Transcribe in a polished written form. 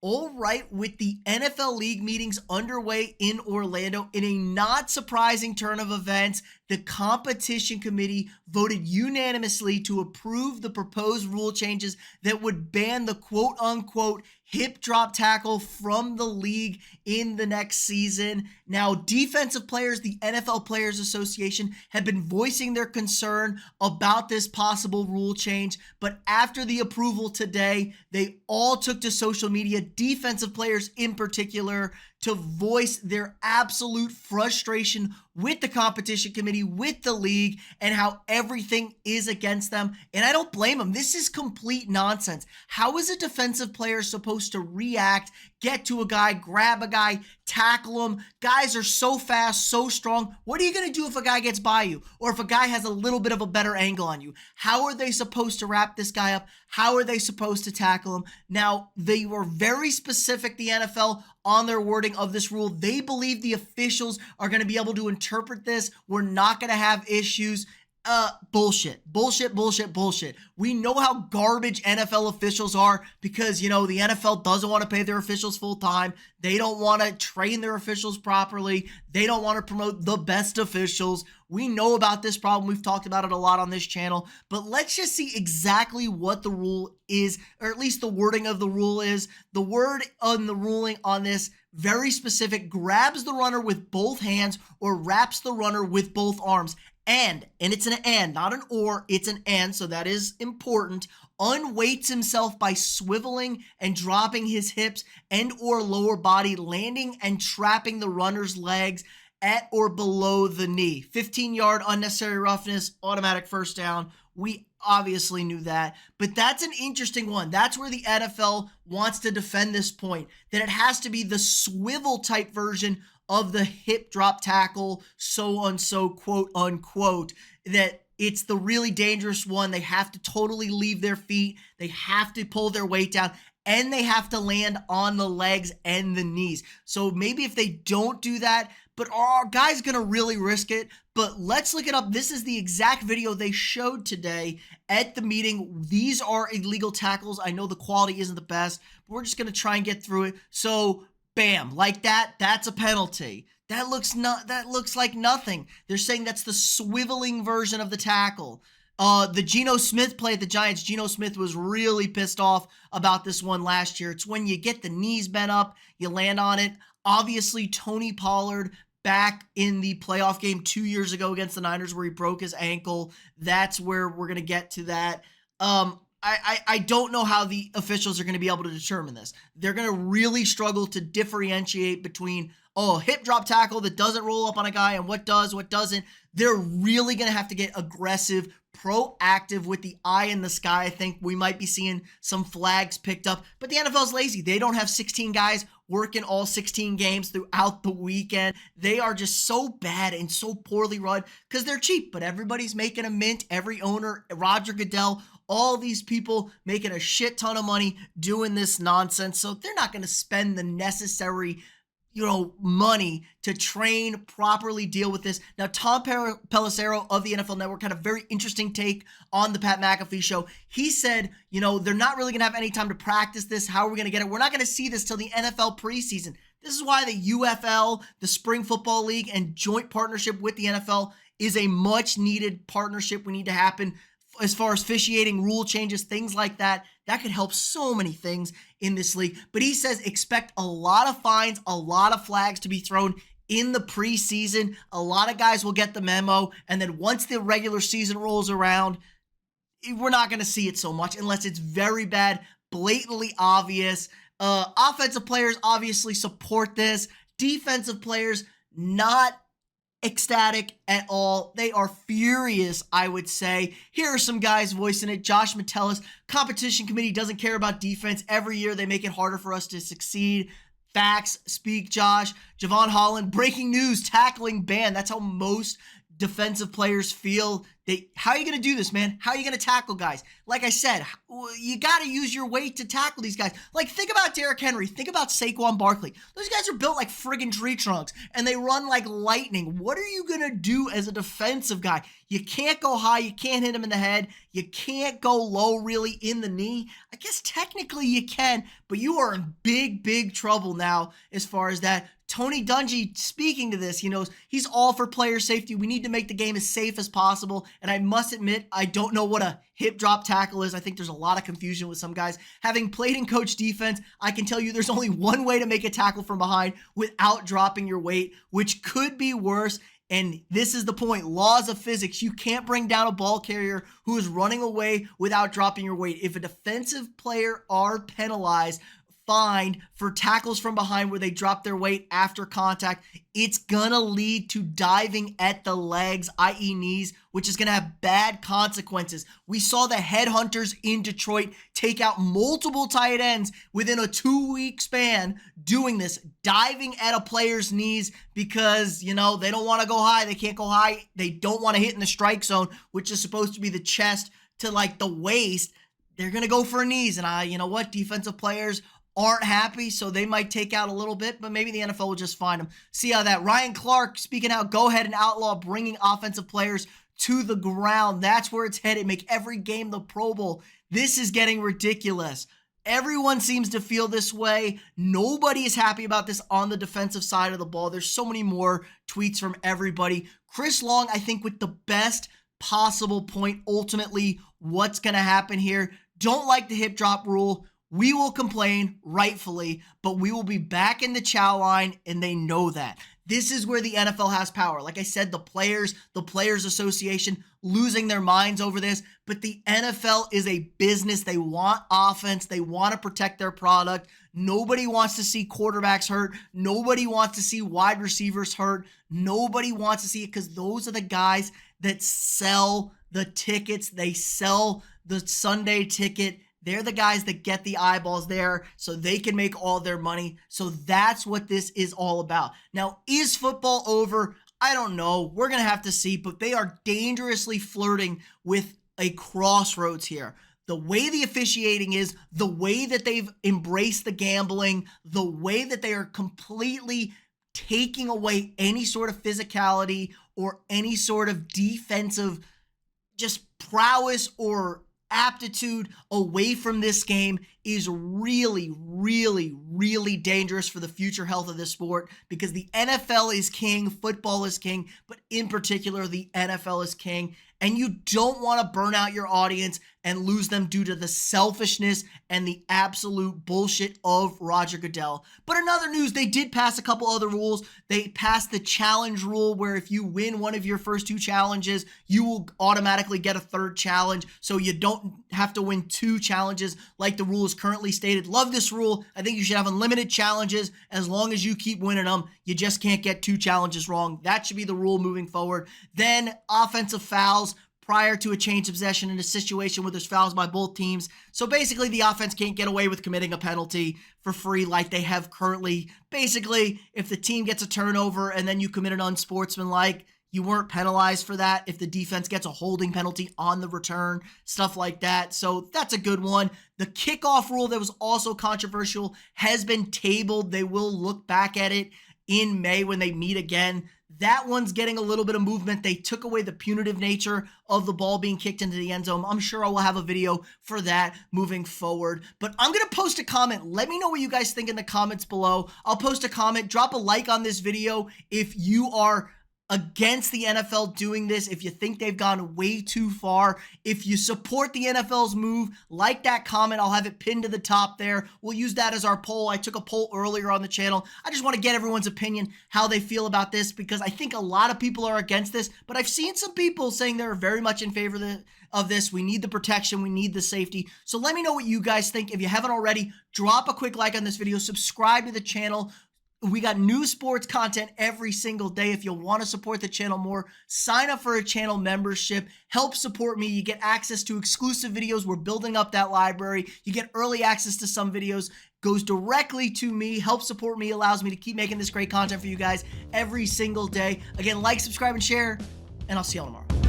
All right, with the NFL league meetings underway in Orlando, in a not surprising turn of events, the competition committee voted unanimously to approve the proposed rule changes that would ban the quote unquote hip drop tackle from the league in the next season. Now, defensive players, the NFL Players Association, have been voicing their concern about this possible rule change, but after the approval today, they all took to social media, defensive players in particular, to voice their absolute frustration with the competition committee, with the league, and how everything is against them. And I don't blame them. This is complete nonsense. How is a defensive player supposed to react, get to a guy, grab a guy, tackle him? Guys are so fast, so strong. What are you going to do if a guy gets by you? Or if a guy has a little bit of a better angle on you? How are they supposed to wrap this guy up? How are they supposed to tackle him? Now, they were very specific, the NFL, on their wording of this rule. They believe the officials are going to be able to interpret this. We're not going to have issues. Bullshit. We know how garbage NFL officials are because, the NFL doesn't want to pay their officials full time. They don't want to train their officials properly. They don't want to promote the best officials. We know about this problem. We've talked about it a lot on this channel, but let's just see exactly what the rule is, or at least the wording of the rule is. The word on the ruling on this, very specific: grabs the runner with both hands or wraps the runner with both arms. And it's an and, not an or, it's an and, so that is important. Unweights himself by swiveling and dropping his hips and or lower body, landing and trapping the runner's legs at or below the knee. 15-yard unnecessary roughness, automatic first down. We obviously knew that, but that's an interesting one. That's where the NFL wants to defend this point, that it has to be the swivel type version of the hip drop tackle, so quote unquote, that it's the really dangerous one. They have to totally leave their feet. They have to pull their weight down, and they have to land on the legs and the knees. So maybe if they don't do that, but are guys going to really risk it? But let's look it up. This is the exact video they showed today at the meeting. These are illegal tackles. I know the quality isn't the best, but we're just going to try and get through it. So bam, like that, that's a penalty. That looks like nothing. They're saying that's the swiveling version of the tackle. The Geno Smith play at the Giants, Geno Smith was really pissed off about this one last year. It's when you get the knees bent up, you land on it. Obviously, Tony Pollard back in the playoff game 2 years ago against the Niners where he broke his ankle. That's where we're going to get to that. I don't know how the officials are going to be able to determine this. They're going to really struggle to differentiate between, hip drop tackle that doesn't roll up on a guy and what does, what doesn't. They're really going to have to get aggressive, proactive with the eye in the sky. I think we might be seeing some flags picked up, but the NFL's lazy. They don't have 16 guys working all 16 games throughout the weekend. They are just so bad and so poorly run because they're cheap, but everybody's making a mint. Every owner, Roger Goodell, all these people making a shit ton of money doing this nonsense. So they're not going to spend the necessary money to train, properly deal with this. Now, Tom Pelissero of the NFL Network had a very interesting take on the Pat McAfee show. He said, they're not really going to have any time to practice this. How are we going to get it? We're not going to see this till the NFL preseason. This is why the UFL, the Spring Football League, and joint partnership with the NFL is a much needed partnership. We need to happen as far as officiating, rule changes, things like that. That could help so many things in this league. But he says expect a lot of fines, a lot of flags to be thrown in the preseason. A lot of guys will get the memo. And then once the regular season rolls around, we're not going to see it so much unless it's very bad, blatantly obvious. Offensive players obviously support this. Defensive players, not ecstatic at all. They are furious, I would say. Here are some guys voicing it. Josh Metellus, competition committee doesn't care about defense. Every year they make it harder for us to succeed. Facts speak, Josh. Javon Holland, breaking news, tackling ban. That's how most defensive players feel. How are you going to do this, man? How are you going to tackle guys? Like I said, you got to use your weight to tackle these guys. Like, think about Derrick Henry. Think about Saquon Barkley. Those guys are built like friggin' tree trunks, and they run like lightning. What are you going to do as a defensive guy? You can't go high. You can't hit him in the head. You can't go low really in the knee. I guess technically you can, but you are in big, big trouble now as far as that. Tony Dungy speaking to this, he knows he's all for player safety. We need to make the game as safe as possible. And I must admit, I don't know what a hip drop tackle is. I think there's a lot of confusion with some guys. Having played and coached defense, I can tell you there's only one way to make a tackle from behind without dropping your weight, which could be worse. And this is the point. Laws of physics. You can't bring down a ball carrier who is running away without dropping your weight. If a defensive player are penalized, fined for tackles from behind where they drop their weight after contact, it's gonna lead to diving at the legs, i.e. knees, which is gonna have bad consequences. We saw the headhunters in Detroit take out multiple tight ends within a 2-week span doing this, diving at a player's knees because, you know, they don't want to go high. They can't go high. They don't want to hit in the strike zone, which is supposed to be the chest to like the waist. They're gonna go for knees, and you know what? Defensive players aren't happy, so they might take out a little bit, but maybe the NFL will just find them. See how that. Ryan Clark speaking out, go ahead and outlaw bringing offensive players to the ground. That's where it's headed. Make every game the Pro Bowl. This is getting ridiculous. Everyone seems to feel this way. Nobody is happy about this on the defensive side of the ball. There's so many more tweets from everybody. Chris Long, I think, with the best possible point, ultimately, what's going to happen here. Don't like the hip drop rule. We will complain, rightfully, but we will be back in the chow line, and they know that. This is where the NFL has power. Like I said, the Players Association losing their minds over this, but the NFL is a business. They want offense. They want to protect their product. Nobody wants to see quarterbacks hurt. Nobody wants to see wide receivers hurt. Nobody wants to see it because those are the guys that sell the tickets. They sell the Sunday ticket. They're the guys that get the eyeballs there so they can make all their money. So that's what this is all about. Now, is football over? I don't know. We're going to have to see, but they are dangerously flirting with a crossroads here. The way the officiating is, the way that they've embraced the gambling, the way that they are completely taking away any sort of physicality or any sort of defensive just prowess or aptitude away from this game is really, really, really dangerous for the future health of this sport because the NFL is king, football is king, but in particular, the NFL is king. And you don't want to burn out your audience and lose them due to the selfishness and the absolute bullshit of Roger Goodell. But in other news, they did pass a couple other rules. They passed the challenge rule where if you win one of your first 2 challenges, you will automatically get a 3rd challenge. So you don't have to win 2 challenges like the rule is currently stated. Love this rule. I think you should have unlimited challenges as long as you keep winning them. You just can't get 2 challenges wrong. That should be the rule moving forward. Then offensive fouls prior to a change of possession in a situation where there's fouls by both teams. So basically the offense can't get away with committing a penalty for free like they have currently. Basically, if the team gets a turnover and then you commit an unsportsmanlike, you weren't penalized for that. If the defense gets a holding penalty on the return, stuff like that. So that's a good one. The kickoff rule that was also controversial has been tabled. They will look back at it in May when they meet again. That one's getting a little bit of movement. They took away the punitive nature of the ball being kicked into the end zone. I'm sure I will have a video for that moving forward. But I'm going to post a comment. Let me know what you guys think in the comments below. I'll post a comment. Drop a like on this video if you are against the NFL doing this, if you think they've gone way too far. If you support the NFL's move, like that comment. I'll have it pinned to the top there. We'll use that as our poll. I took a poll earlier on the channel. I just want to get everyone's opinion, how they feel about this, because I think a lot of people are against this, but I've seen some people saying they're very much in favor of this. We need the protection. We need the safety. So let me know what you guys think. If you haven't already, drop a quick like on this video. Subscribe to the channel. We got new sports content every single day. If you want to support the channel more, sign up for a channel membership. Help support me. You get access to exclusive videos. We're building up that library. You get early access to some videos. Goes directly to me. Help support me. Allows me to keep making this great content for you guys every single day. Again, like, subscribe, and share. And I'll see y'all tomorrow.